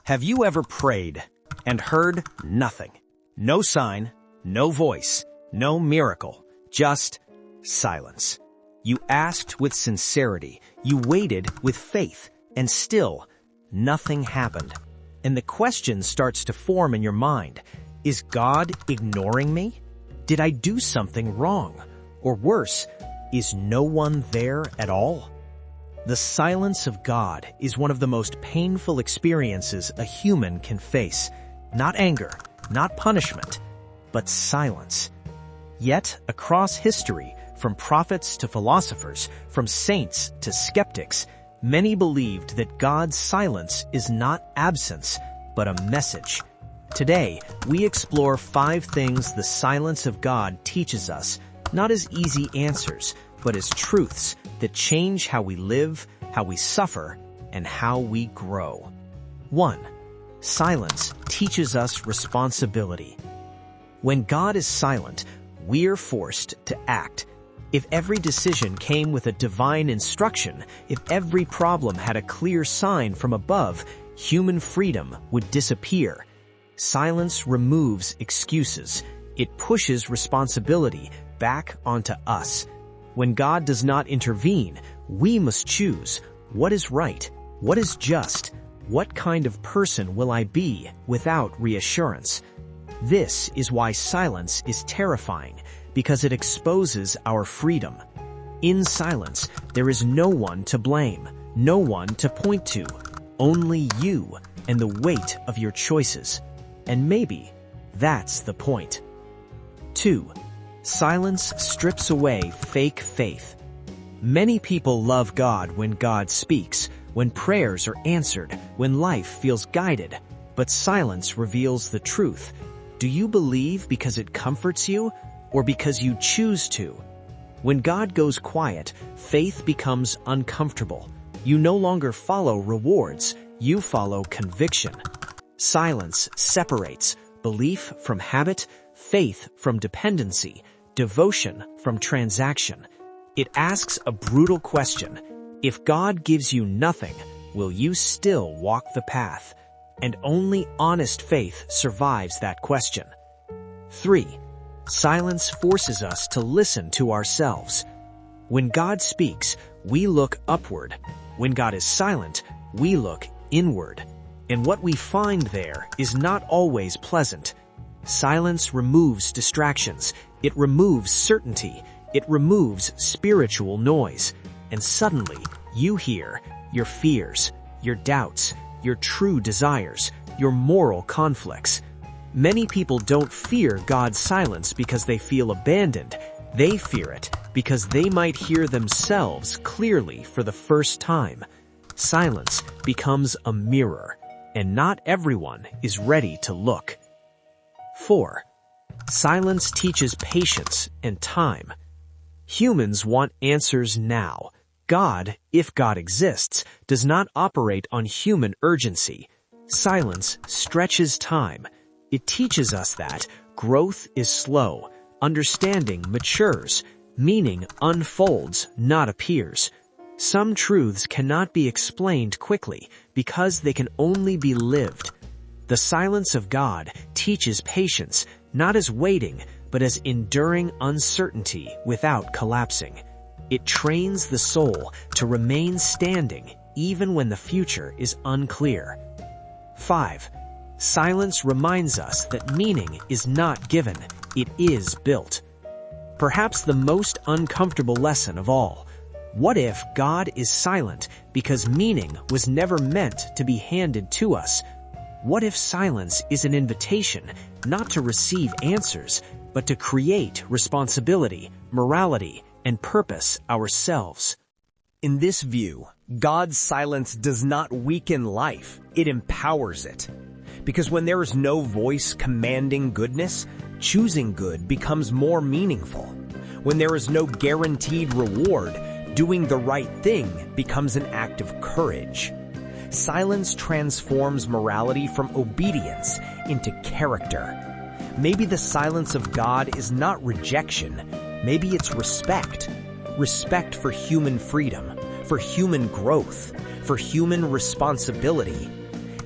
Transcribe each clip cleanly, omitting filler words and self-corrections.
Have you ever prayed and heard nothing? No sign, no voice, no miracle, just silence. You asked with sincerity, you waited with faith, and still nothing happened. And the question starts to form in your mind. Is God ignoring me? Did I do something wrong? Or worse, is no one there at all? The silence of God is one of the most painful experiences a human can face. Not anger, not punishment, but silence. Yet, across history, from prophets to philosophers, from saints to skeptics, many believed that God's silence is not absence, but a message. Today, we explore 5 things the silence of God teaches us, not as easy answers, but as truths that change how we live, how we suffer, and how we grow. 1. Silence teaches us responsibility. When God is silent, we're forced to act. If every decision came with a divine instruction, if every problem had a clear sign from above, human freedom would disappear. Silence removes excuses. It pushes responsibility back onto us. When God does not intervene, we must choose what is right, what is just, what kind of person will I be without reassurance. This is why silence is terrifying, because it exposes our freedom. In silence, there is no one to blame, no one to point to, only you and the weight of your choices. And maybe that's the point. 2. Silence strips away fake faith. Many people love God when God speaks, when prayers are answered, when life feels guided. But silence reveals the truth. Do you believe because it comforts you, or because you choose to? When God goes quiet, faith becomes uncomfortable. You no longer follow rewards, you follow conviction. Silence separates belief from habit, faith from dependency, devotion from transaction. It asks a brutal question. If God gives you nothing, will you still walk the path? And only honest faith survives that question. 3. Silence forces us to listen to ourselves. When God speaks, we look upward. When God is silent, we look inward. And what we find there is not always pleasant. Silence removes distractions. It removes certainty. It removes spiritual noise. And suddenly, you hear your fears, your doubts, your true desires, your moral conflicts. Many people don't fear God's silence because they feel abandoned. They fear it because they might hear themselves clearly for the first time. Silence becomes a mirror, and not everyone is ready to look. 4. Silence teaches patience and time. Humans want answers now. God, if God exists, does not operate on human urgency. Silence stretches time. It teaches us that growth is slow, understanding matures, meaning unfolds, not appears. Some truths cannot be explained quickly because they can only be lived. The silence of God teaches patience, not as waiting, but as enduring uncertainty without collapsing. It trains the soul to remain standing even when the future is unclear. 5. Silence reminds us that meaning is not given, it is built. Perhaps the most uncomfortable lesson of all. What if God is silent because meaning was never meant to be handed to us? What if silence is an invitation not to receive answers, but to create responsibility, morality, and purpose ourselves? In this view, God's silence does not weaken life, it empowers it. Because when there is no voice commanding goodness, choosing good becomes more meaningful. When there is no guaranteed reward, doing the right thing becomes an act of courage. Silence transforms morality from obedience into character. Maybe the silence of God is not rejection. Maybe it's respect. Respect for human freedom, for human growth, for human responsibility.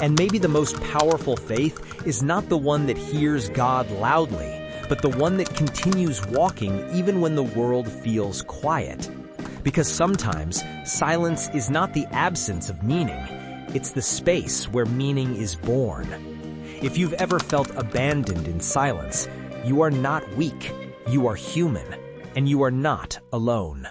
And maybe the most powerful faith is not the one that hears God loudly, but the one that continues walking even when the world feels quiet. Because sometimes silence is not the absence of meaning, it's the space where meaning is born. If you've ever felt abandoned in silence, you are not weak, you are human, and you are not alone.